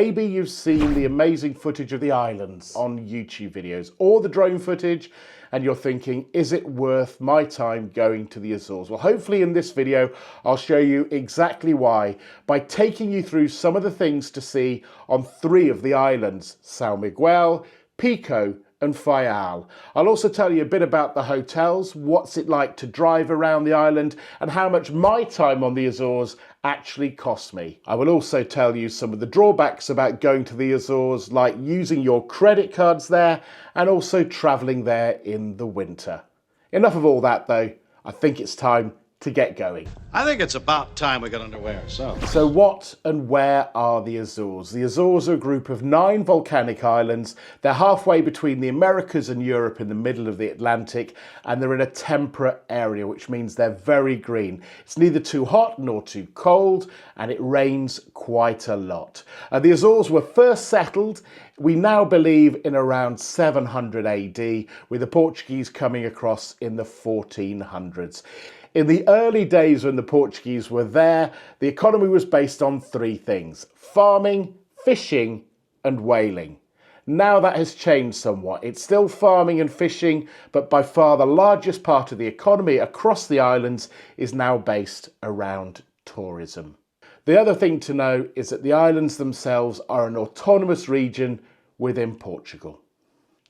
Maybe you've seen the amazing footage of the islands on YouTube videos or the drone footage, and you're thinking, is it worth my time going to the Azores? Well, hopefully in this video, I'll show you exactly why by taking you through some of the things to see on 3 of the islands, São Miguel, Pico, and Faial. I'll also tell you a bit about the hotels, what's it like to drive around the island, and how much my time on the Azores actually cost me. I will also tell you some of the drawbacks about going to the Azores, like using your credit cards there and also travelling there in the winter. Enough of all that though, I think it's time to get going. I think it's about time we got underway ourselves. So what and where are the Azores? The Azores are a group of 9 volcanic islands. They're halfway between the Americas and Europe in the middle of the Atlantic, and they're in a temperate area, which means they're very green. It's neither too hot nor too cold, and it rains quite a lot. The Azores were first settled, we now believe, in around 700 AD, with the Portuguese coming across in the 1400s. In the early days when the Portuguese were there, the economy was based on 3 things: farming, fishing, and whaling. Now that has changed somewhat. It's still farming and fishing, but by far the largest part of the economy across the islands is now based around tourism. The other thing to know is that the islands themselves are an autonomous region within Portugal.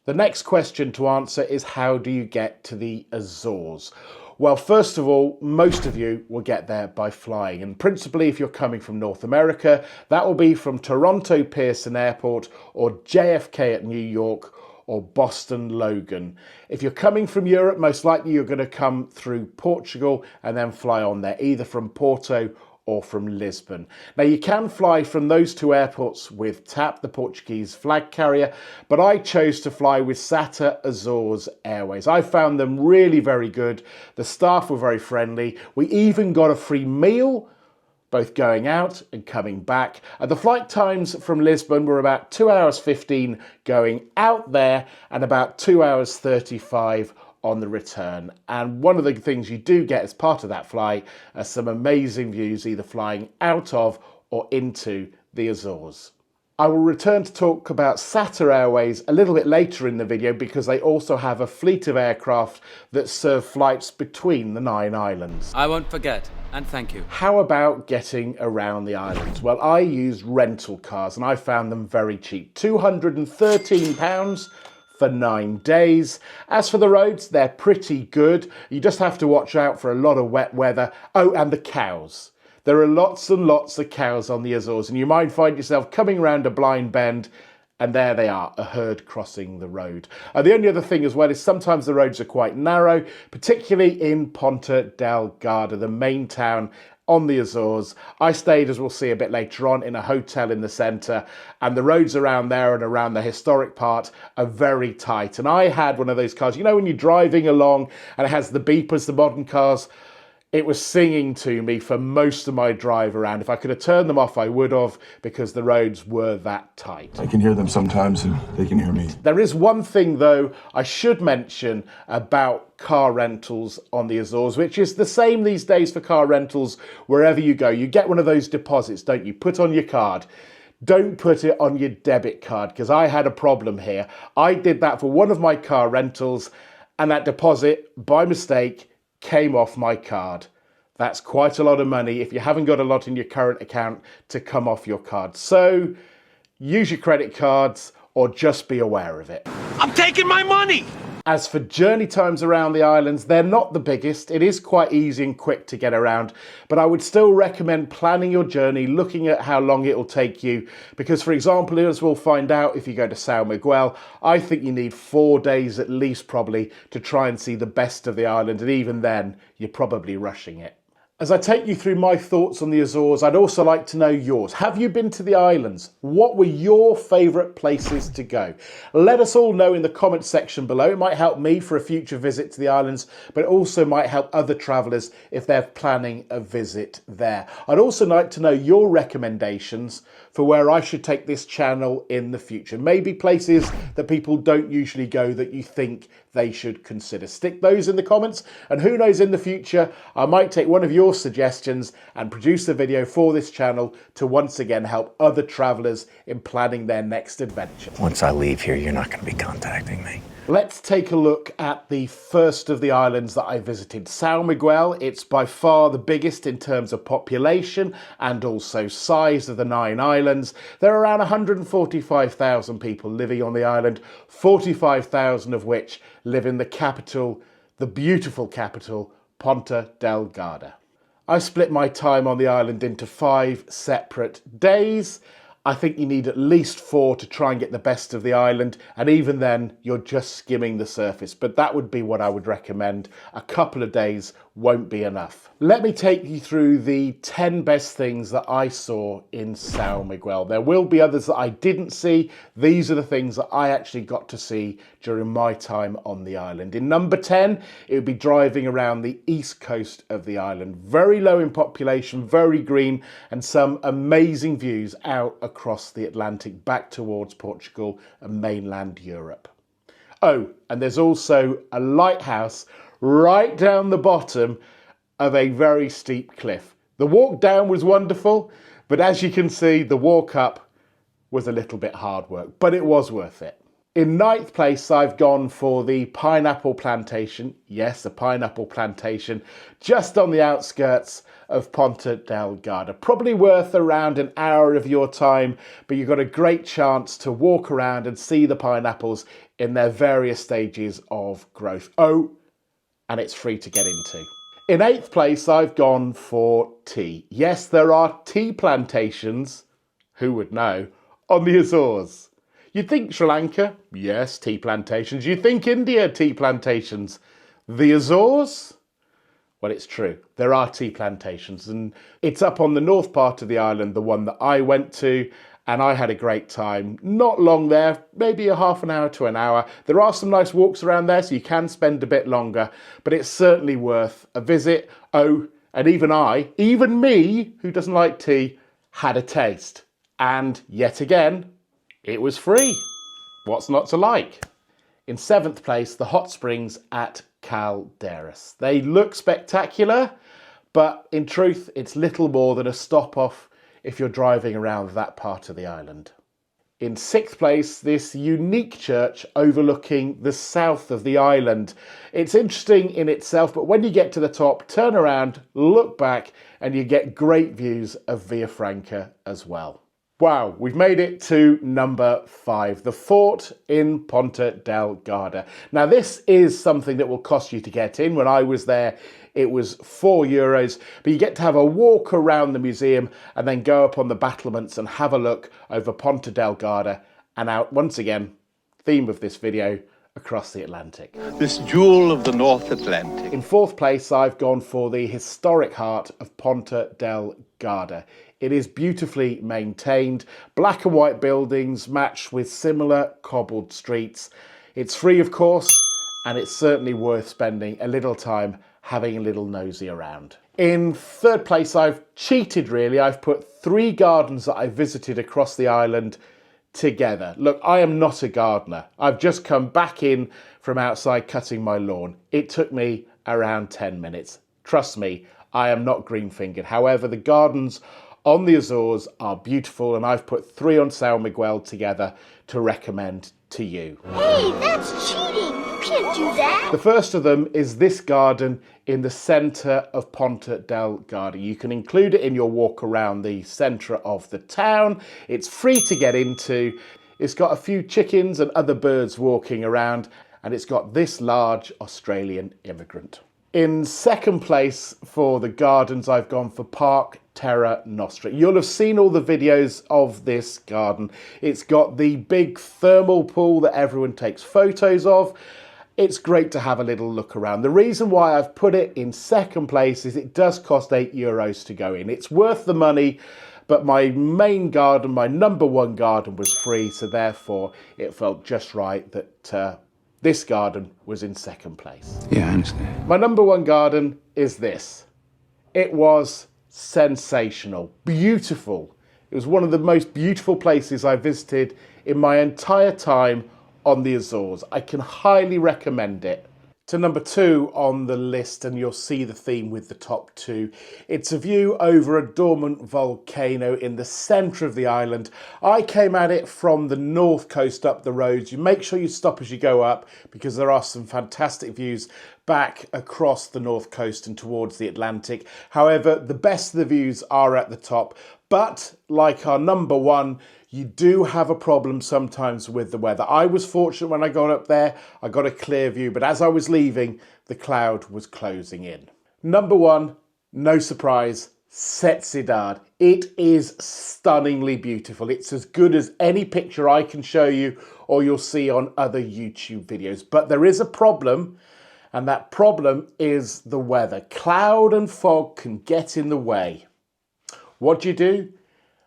The next question to answer is, how do you get to the Azores? Well, first of all, most of you will get there by flying, and principally if you're coming from North America, that will be from Toronto Pearson Airport or JFK at New York or Boston Logan. If you're coming from Europe, most likely you're going to come through Portugal and then fly on there, either from Porto or from Lisbon. Now you can fly from those 2 airports with TAP, the Portuguese flag carrier, but I chose to fly with Sete Azores Airways. I found them really very good. The staff were very friendly. We even got a free meal, both going out and coming back. The flight times from Lisbon were about 2 hours 15 going out there and about 2 hours 35 on the return. And one of the things you do get as part of that flight are some amazing views either flying out of or into the Azores. I will return to talk about Sete Airways a little bit later in the video because they also have a fleet of aircraft that serve flights between the 9 islands. I won't forget, and thank you. How about getting around the islands? Well, I used rental cars and I found them very cheap. £213 for 9 days. As for the roads, they're pretty good. You just have to watch out for a lot of wet weather. Oh, and the cows. There are lots and lots of cows on the Azores, and you might find yourself coming around a blind bend and there they are, a herd crossing the road. The only other thing as well is sometimes the roads are quite narrow, particularly in Ponta Delgada, the main town on the Azores. I stayed, as we'll see a bit later on, in a hotel in the centre, and the roads around there and around the historic part are very tight. And I had one of those cars, you know, when you're driving along and it has the beepers, the modern cars, it was singing to me for most of my drive around. If I could have turned them off, I would have, because the roads were that tight. I can hear them sometimes and they can hear me. There is one thing, though, I should mention about car rentals on the Azores, which is the same these days for car rentals wherever you go. You get one of those deposits, don't you? Put on your card. Don't put it on your debit card, because I had a problem here. I did that for one of my car rentals, and that deposit, by mistake, came off my card. That's quite a lot of money if you haven't got a lot in your current account to come off your card. So use your credit cards or just be aware of it. I'm taking my money! As for journey times around the islands, they're not the biggest. It is quite easy and quick to get around, but I would still recommend planning your journey, looking at how long it will take you. Because, for example, as we'll find out, if you go to São Miguel, I think you need 4 days at least probably to try and see the best of the island. And even then, you're probably rushing it. As I take you through my thoughts on the Azores, I'd also like to know yours. Have you been to the islands? What were your favourite places to go? Let us all know in the comments section below. It might help me for a future visit to the islands, but it also might help other travellers if they're planning a visit there. I'd also like to know your recommendations for where I should take this channel in the future. Maybe places that people don't usually go that you think they should consider. Stick those in the comments, and who knows, in the future I might take one of your your suggestions and produce a video for this channel to once again help other travellers in planning their next adventure. Once I leave here, you're not going to be contacting me. Let's take a look at the first of the islands that I visited, São Miguel. It's by far the biggest in terms of population and also size of the 9 islands. There are around 145,000 people living on the island, 45,000 of which live in the capital, the beautiful capital, Ponta Delgada. I split my time on the island into 5 separate days. I think you need at least 4 to try and get the best of the island, and even then you're just skimming the surface, but that would be what I would recommend. A couple of days won't be enough. Let me take you through the 10 best things that I saw in São Miguel. There will be others that I didn't see. These are the things that I actually got to see during my time on the island. In number 10, it would be driving around the east coast of the island. Very low in population, very green, and some amazing views out across the Atlantic back towards Portugal and mainland Europe. Oh, and there's also a lighthouse right down the bottom of a very steep cliff. The walk down was wonderful, but as you can see, the walk up was a little bit hard work, but it was worth it. In 9th place, I've gone for the pineapple plantation. Yes, a pineapple plantation just on the outskirts of Ponta Delgada. Probably worth around an hour of your time, but you've got a great chance to walk around and see the pineapples in their various stages of growth. Oh, and it's free to get into. In 8th place, I've gone for tea. Yes, there are tea plantations, who would know, on the Azores. You'd think Sri Lanka, yes, tea plantations. You'd think India, tea plantations. The Azores? Well, it's true. There are tea plantations, and it's up on the north part of the island, the one that I went to, and I had a great time. Not long there, maybe a half an hour to an hour. There are some nice walks around there, so you can spend a bit longer, but it's certainly worth a visit. Oh, and even me, who doesn't like tea, had a taste. And yet again, it was free. What's not to like? In 7th place, the hot springs at Calderas. They look spectacular, but in truth, it's little more than a stop off if you're driving around that part of the island. In 6th place, this unique church overlooking the south of the island. It's interesting in itself, but when you get to the top, turn around, look back, and you get great views of Villafranca as well. Wow, we've made it to number 5, the fort in Ponta Delgada. Now, this is something that will cost you to get in. When I was there, it was €4, but you get to have a walk around the museum and then go up on the battlements and have a look over Ponta Delgada and out, once again, theme of this video, across the Atlantic. This jewel of the North Atlantic. In 4th place, I've gone for the historic heart of Ponta Delgada. It is beautifully maintained, black and white buildings matched with similar cobbled streets. It's free, of course, and it's certainly worth spending a little time having a little nosy around. In 3rd place, I've cheated really. I've put 3 gardens that I visited across the island together. Look, I am not a gardener. I've just come back in from outside cutting my lawn. It took me around 10 minutes. Trust me, I am not green-fingered. However, the gardens on the Azores are beautiful, and I've put 3 on São Miguel together to recommend to you. Hey, that's cheating! You can't do that! The first of them is this garden in the centre of Ponta Delgada. You can include it in your walk around the centre of the town. It's free to get into. It's got a few chickens and other birds walking around, and it's got this large Australian immigrant. In 2nd place for the gardens, I've gone for Park Terra Nostra. You'll have seen all the videos of this garden. It's got the big thermal pool that everyone takes photos of. It's great to have a little look around. The reason why I've put it in 2nd place is it does cost €8 to go in. It's worth the money, but my main garden, my number 1 garden, was free, so therefore it felt just right that this garden was in 2nd place. Yeah, I understand. My number 1 garden is this. It was sensational, beautiful. It was one of the most beautiful places I visited in my entire time on the Azores. I can highly recommend it to number 2 on the list, and you'll see the theme with the top 2. It's a view over a dormant volcano in the centre of the island. I came at it from the north coast up the roads. You make sure you stop as you go up because there are some fantastic views back across the north coast and towards the Atlantic. However, the best of the views are at the top. But like our number 1, you do have a problem sometimes with the weather. I was fortunate when I got up there, I got a clear view, but as I was leaving, the cloud was closing in. Number 1, no surprise, Sete Cidades. It is stunningly beautiful. It's as good as any picture I can show you or you'll see on other YouTube videos. But there is a problem, and that problem is the weather. Cloud and fog can get in the way. What do?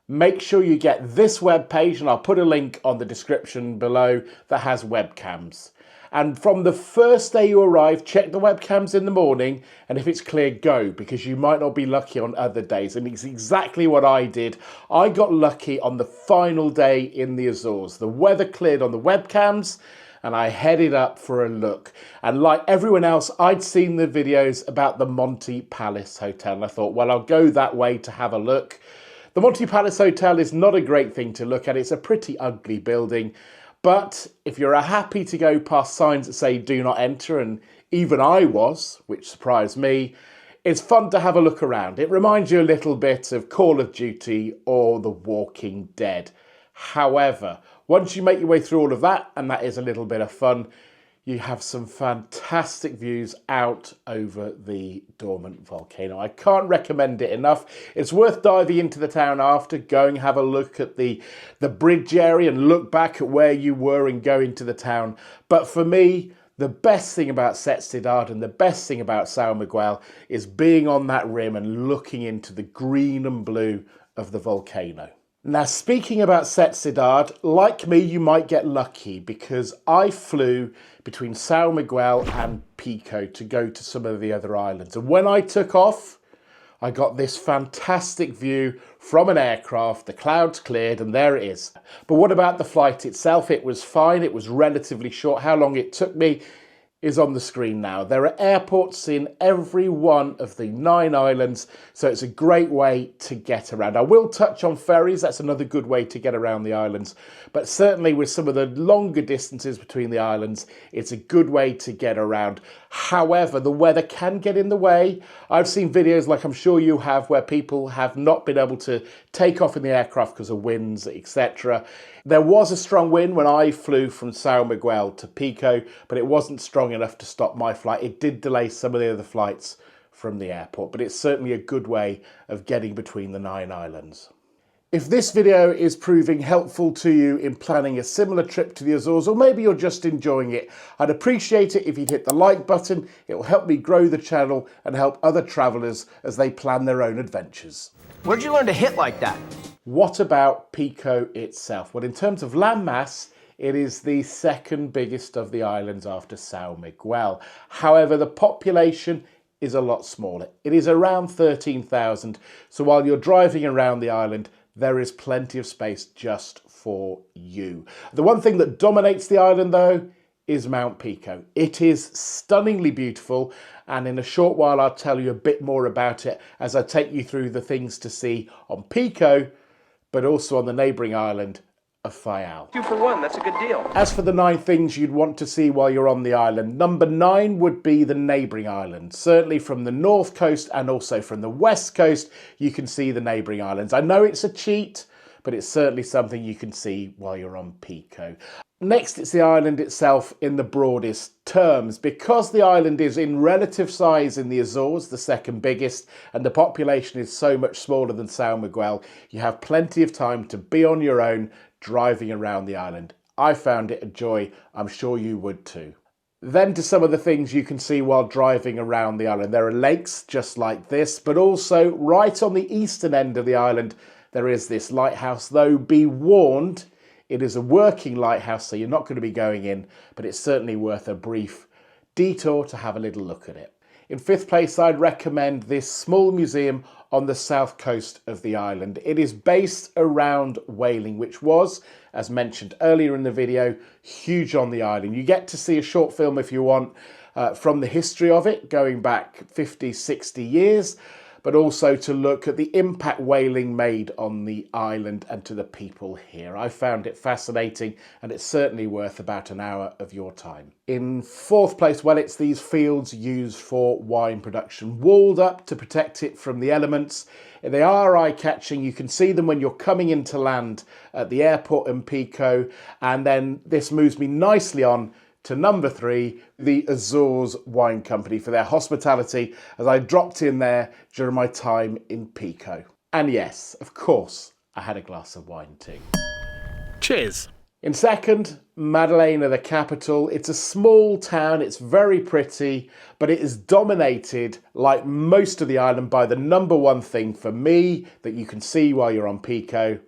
Make sure you get this web page, and I'll put a link on the description below that has webcams. And from the first day you arrive, check the webcams in the morning, and if it's clear, go, because you might not be lucky on other days. And it's exactly what I did. I got lucky on the final day in the Azores. The weather cleared on the webcams, and I headed up for a look. And like everyone else, I'd seen the videos about the Monte Palace Hotel, and I thought, well, I'll go that way to have a look. The Monte Palace Hotel is not a great thing to look at. It's a pretty ugly building. But if you're happy to go past signs that say do not enter, and even I was, which surprised me, it's fun to have a look around. It reminds you a little bit of Call of Duty or The Walking Dead. However, once you make your way through all of that, and that is a little bit of fun, you have some fantastic views out over the dormant volcano. I can't recommend it enough. It's worth diving into the town after, going have a look at the bridge area and look back at where you were and go into the town. But for me, the best thing about Sete Cidades and the best thing about São Miguel is being on that rim and looking into the green and blue of the volcano. Now, speaking about Sete Cidades, like me, you might get lucky because I flew between São Miguel and Pico to go to some of the other islands. And when I took off, I got this fantastic view from an aircraft. The clouds cleared and there it is. But what about the flight itself? It was fine. It was relatively short. How long it took me is on the screen now. There are airports in every one of the 9 islands, so it's a great way to get around. I will touch on ferries. That's another good way to get around the islands, but certainly with some of the longer distances between the islands, it's a good way to get around. However, the weather can get in the way. I've seen videos, like I'm sure you have, where people have not been able to take off in the aircraft because of winds, etc. There was a strong wind when I flew from São Miguel to Pico, but it wasn't strong enough to stop my flight. It did delay some of the other flights from the airport, but it's certainly a good way of getting between the 9 islands. If this video is proving helpful to you in planning a similar trip to the Azores, or maybe you're just enjoying it, I'd appreciate it if you'd hit the like button. It will help me grow the channel and help other travellers as they plan their own adventures. Where'd you learn to hit like that? What about Pico itself? Well, in terms of landmass, it is the second biggest of the islands after São Miguel. However, the population is a lot smaller. It is around 13,000. So while you're driving around the island, there is plenty of space just for you. The one thing that dominates the island, though, is Mount Pico. It is stunningly beautiful, and in a short while I'll tell you a bit more about it as I take you through the things to see on Pico, but also on the neighbouring island of Faial. 2 for 1, that's a good deal. As for the 9 things you'd want to see while you're on the island, number 9 would be the neighbouring islands. Certainly from the north coast and also from the west coast, you can see the neighbouring islands. I know it's a cheat, but it's certainly something you can see while you're on Pico. Next, it's the island itself in the broadest terms. Because the island is in relative size in the Azores, the second biggest, and the population is so much smaller than São Miguel, you have plenty of time to be on your own driving around the island. I found it a joy. I'm sure you would too. Then to some of the things you can see while driving around the island. There are lakes just like this, but also right on the eastern end of the island, there is this lighthouse, though be warned, it is a working lighthouse, so you're not going to be going in, but it's certainly worth a brief detour to have a little look at it. In 5th place, I'd recommend this small museum on the south coast of the island. It is based around whaling, which was, as mentioned earlier in the video, huge on the island. You get to see a short film if you want, from the history of it, going back 50, 60 years, but also to look at the impact whaling made on the island and to the people here. I found it fascinating, and it's certainly worth about an hour of your time. In fourth place, well, it's these fields used for wine production, walled up to protect it from the elements. They are eye-catching. You can see them when you're coming into land at the airport in Pico, and then this moves me nicely on to number 3, the Azores Wine Company, for their hospitality as I dropped in there during my time in Pico. And yes, of course, I had a glass of wine too. Cheers. In second, Madalena, the capital. It's a small town, it's very pretty, but it is dominated, like most of the island, by the number one thing for me that you can see while you're on Pico: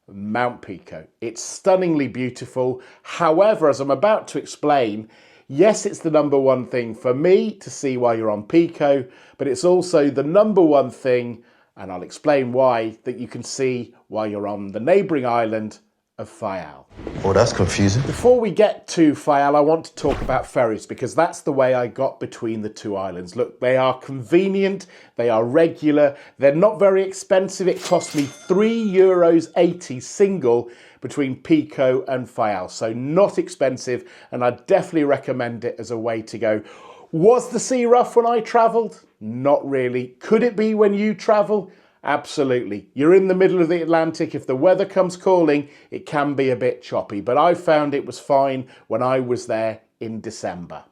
Mount Pico. It's stunningly beautiful. However, as I'm about to explain, yes, it's the number one thing for me to see while you're on Pico, but it's also the number one thing, and I'll explain why, that you can see while you're on the neighbouring island of Faial. Oh, that's confusing. Before we get to Faial, I want to talk about ferries, because that's the way I got between the two islands. Look, they are convenient, they are regular, they're not very expensive. It cost me €3.80 single between Pico and Faial, so not expensive, and I definitely recommend it as a way to go. Was the sea rough when I travelled? Not really. Could it be when you travel? Absolutely. You're in the middle of the Atlantic. If the weather comes calling, it can be a bit choppy, but I found it was fine when I was there in December.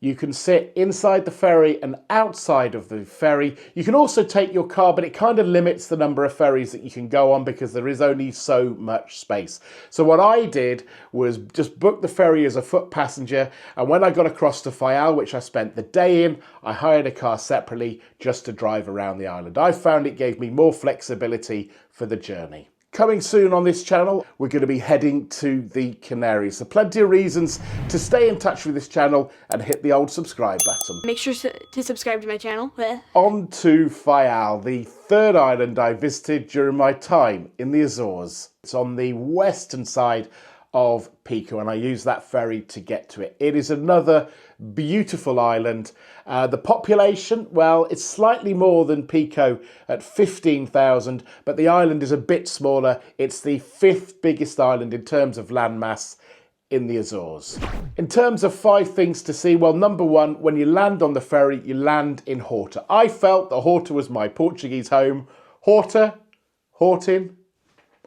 You can sit inside the ferry and outside of the ferry. You can also take your car, but it kind of limits the number of ferries that you can go on because there is only so much space. So what I did was just book the ferry as a foot passenger, and when I got across to Faial, which I spent the day in, I hired a car separately just to drive around the island. I found it gave me more flexibility for the journey. Coming soon on this channel, we're going to be heading to the Canaries. So plenty of reasons to stay in touch with this channel and hit the old subscribe button. Make sure to subscribe to my channel. On to Faial, the third island I visited during my time in the Azores. It's on the western side of Pico, and I use that ferry to get to it. It is another beautiful island. The population, well, it's slightly more than Pico at 15,000, but the island is a bit smaller. It's the 5th biggest island in terms of landmass in the Azores. In terms of 5 things to see, well, number 1, when you land on the ferry, you land in Horta. I felt that Horta was my Portuguese home. Hortin,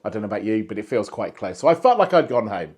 I don't know about you, but it feels quite close. So I felt like I'd gone home.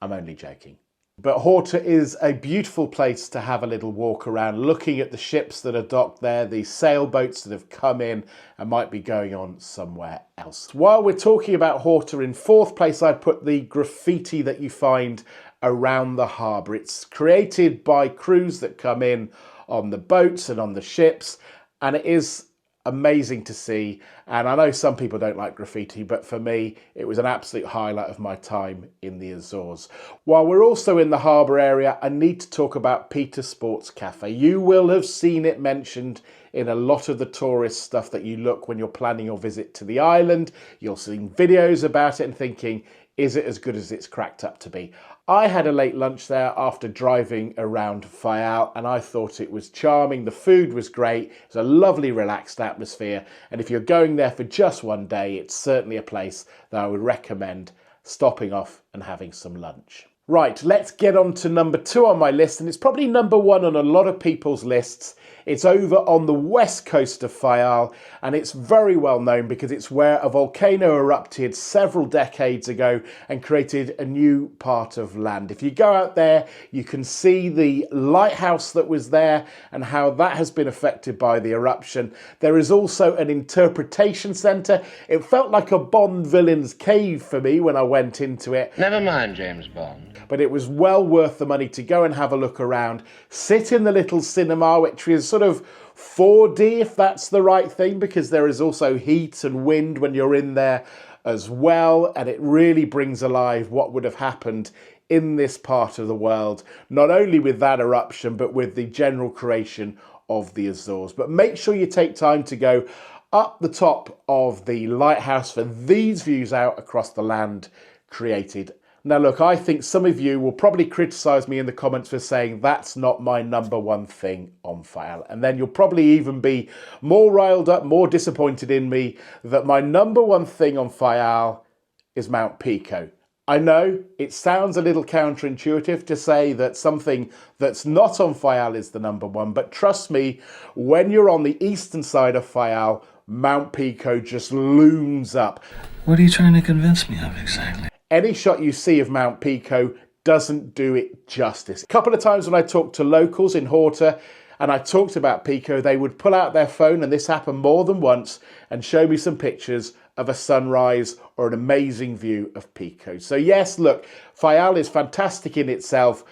I'm only joking. But Horta is a beautiful place to have a little walk around, looking at the ships that are docked there, the sailboats that have come in and might be going on somewhere else. While we're talking about Horta, in 4th place, I'd put the graffiti that you find around the harbour. It's created by crews that come in on the boats and on the ships, and it is amazing to see. And I know some people don't like graffiti, but for me, it was an absolute highlight of my time in the Azores. While we're also in the harbour area, I need to talk about Peter Sports Cafe. You will have seen it mentioned in a lot of the tourist stuff that you look when you're planning your visit to the island. You'll see videos about it and thinking, is it as good as it's cracked up to be? I had a late lunch there after driving around Faial, and I thought it was charming. The food was great. It was a lovely, relaxed atmosphere. And if you're going there for just one day, it's certainly a place that I would recommend stopping off and having some lunch. Right, let's get on to number 2 on my list, and it's probably number 1 on a lot of people's lists. It's over on the west coast of Faial, and it's very well known because it's where a volcano erupted several decades ago and created a new part of land. If you go out there, you can see the lighthouse that was there and how that has been affected by the eruption. There is also an interpretation centre. It felt like a Bond villain's cave for me when I went into it. Never mind, James Bond. But it was well worth the money to go and have a look around, sit in the little cinema, which is sort of 4D, if that's the right thing, because there is also heat and wind when you're in there as well, and it really brings alive what would have happened in this part of the world, not only with that eruption, but with the general creation of the Azores. But make sure you take time to go up the top of the lighthouse for these views out across the land created Now look, I think some of you will probably criticise me in the comments for saying that's not my number one thing on Faial. And then you'll probably even be more riled up, more disappointed in me that my number one thing on Faial is Mount Pico. I know it sounds a little counterintuitive to say that something that's not on Faial is the number one, but trust me, when you're on the eastern side of Faial, Mount Pico just looms up. What are you trying to convince me of exactly? Any shot you see of Mount Pico doesn't do it justice. A couple of times when I talked to locals in Hortin and I talked about Pico, they would pull out their phone, and this happened more than once, and show me some pictures of a sunrise or an amazing view of Pico. So yes, look, Faial is fantastic in itself,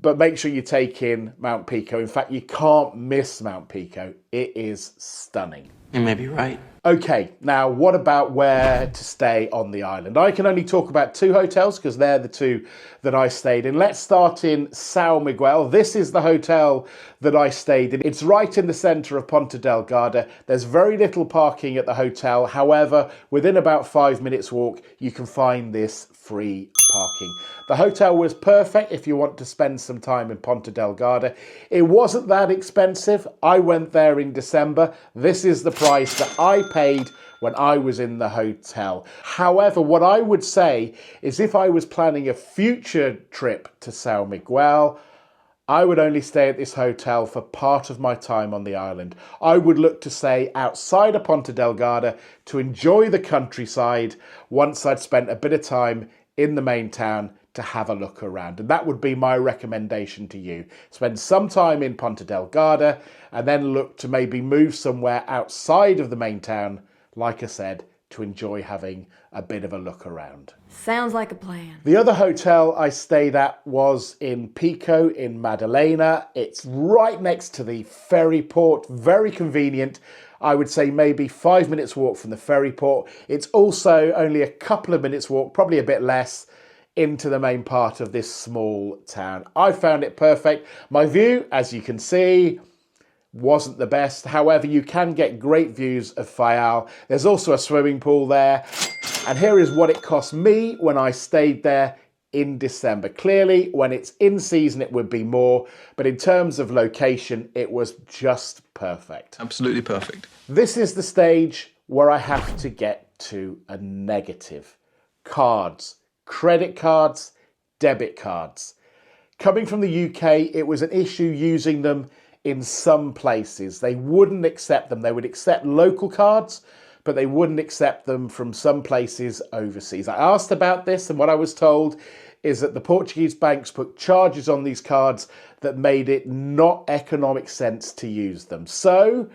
but make sure you take in Mount Pico. In fact, you can't miss Mount Pico. It is stunning. You may be right. Okay, now what about where to stay on the island? I can only talk about 2 hotels because they're the 2 that I stayed in. Let's start in São Miguel. This is the hotel that I stayed in. It's right in the centre of Ponta Delgada. There's very little parking at the hotel. However, within about 5 minutes walk, you can find this free parking. The hotel was perfect if you want to spend some time in Ponta Delgada. It wasn't that expensive. I went there in December. This is the price that I paid when I was in the hotel. However, what I would say is if I was planning a future trip to São Miguel, I would only stay at this hotel for part of my time on the island. I would look to stay outside of Ponta Delgada to enjoy the countryside once I'd spent a bit of time in the main town to have a look around. And that would be my recommendation to you. Spend some time in Ponta Delgada and then look to maybe move somewhere outside of the main town, like I said, to enjoy having a bit of a look around. Sounds like a plan. The other hotel I stayed at was in Pico in Madalena. It's right next to the ferry port, very convenient. I would say maybe 5 minutes walk from the ferry port. It's also only a couple of minutes walk, probably a bit less, into the main part of this small town. I found it perfect. My view, as you can see, wasn't the best. However, you can get great views of Faial. There's also a swimming pool there. And here is what it cost me when I stayed there in December. Clearly, when it's in season, it would be more. But in terms of location, it was just perfect. Absolutely perfect. This is the stage where I have to get to a negative. Cards. Credit cards, debit cards. Coming from the UK, it was an issue using them in some places. They wouldn't accept them. They would accept local cards, but they wouldn't accept them from some places overseas. I asked about this, and what I was told is that the Portuguese banks put charges on these cards that made it not economic sense to use them. So,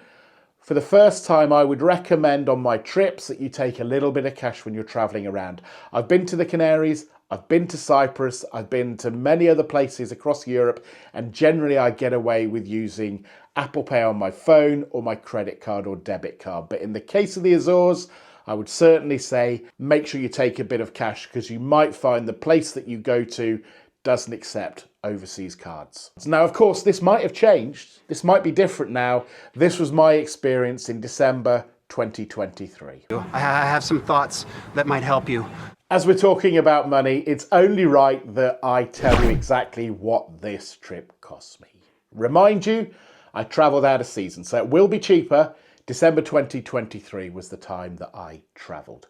for the first time, I would recommend on my trips that you take a little bit of cash when you're travelling around. I've been to the Canaries, I've been to Cyprus, I've been to many other places across Europe, and generally I get away with using Apple Pay on my phone or my credit card or debit card. But in the case of the Azores, I would certainly say make sure you take a bit of cash because you might find the place that you go to doesn't accept overseas cards. Now, of course, this might have changed. This might be different now. This was my experience in December 2023. I have some thoughts that might help you. As we're talking about money, it's only right that I tell you exactly what this trip cost me. Remind you, I travelled out of season, so it will be cheaper. December 2023 was the time that I travelled.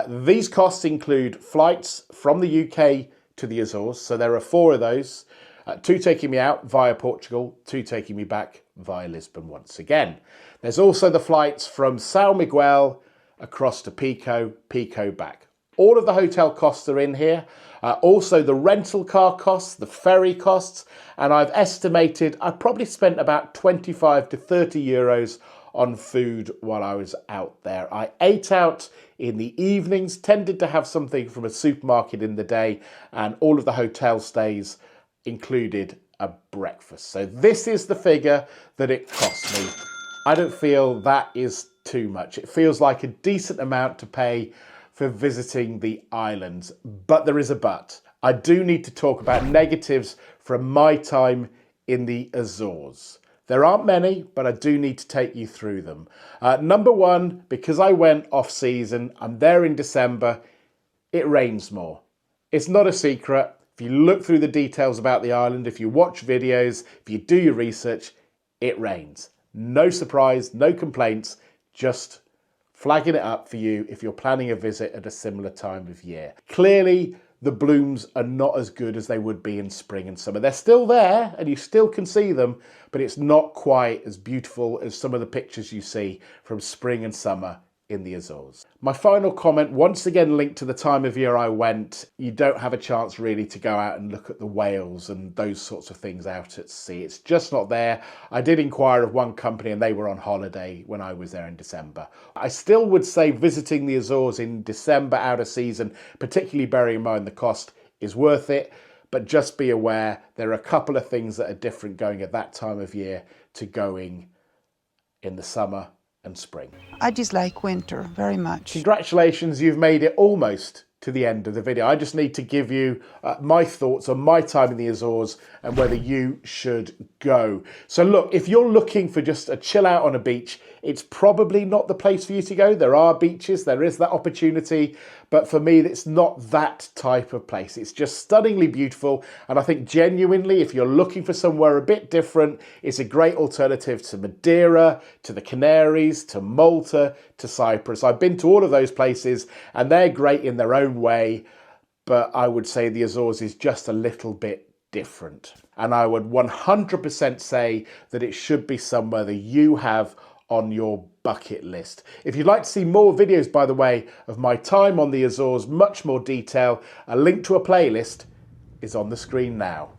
These costs include flights from the UK to the Azores, so there are 4 of those, 2 taking me out via Portugal, 2 taking me back via Lisbon once again. There's also the flights from São Miguel across to Pico, Pico back. All of the hotel costs are in here, also the rental car costs, the ferry costs, and I've estimated I probably spent about 25 to 30 euros on food while I was out there. I ate out in the evenings, tended to have something from a supermarket in the day, and all of the hotel stays included a breakfast. So this is the figure that it cost me. I don't feel that is too much. It feels like a decent amount to pay for visiting the islands, but there is a but. I do need to talk about negatives from my time in the Azores. There aren't many, but I do need to take you through them. Number one, because I went off season, I'm there in December, it rains more. It's not a secret. If you look through the details about the island, if you watch videos, if you do your research, it rains. No surprise, no complaints, just flagging it up for you if you're planning a visit at a similar time of year. Clearly, the blooms are not as good as they would be in spring and summer. They're still there and you still can see them, but it's not quite as beautiful as some of the pictures you see from spring and summer in the Azores. My final comment, once again linked to the time of year I went, you don't have a chance really to go out and look at the whales and those sorts of things out at sea. It's just not there. I did inquire of one company and they were on holiday when I was there in December. I still would say visiting the Azores in December out of season, particularly bearing in mind the cost, is worth it. But just be aware, there are a couple of things that are different going at that time of year to going in the summer and spring. I dislike winter very much. Congratulations, you've made it almost to the end of the video. I just need to give you my thoughts on my time in the Azores and whether you should go. So look, if you're looking for just a chill out on a beach, it's probably not the place for you to go. There are beaches, there is that opportunity, but for me, it's not that type of place. It's just stunningly beautiful. And I think genuinely, if you're looking for somewhere a bit different, it's a great alternative to Madeira, to the Canaries, to Malta, to Cyprus. I've been to all of those places and they're great in their own way, but I would say the Azores is just a little bit different. And I would 100% say that it should be somewhere that you have on your bucket list. If you'd like to see more videos, by the way, of my time on the Azores, much more detail, a link to a playlist is on the screen now.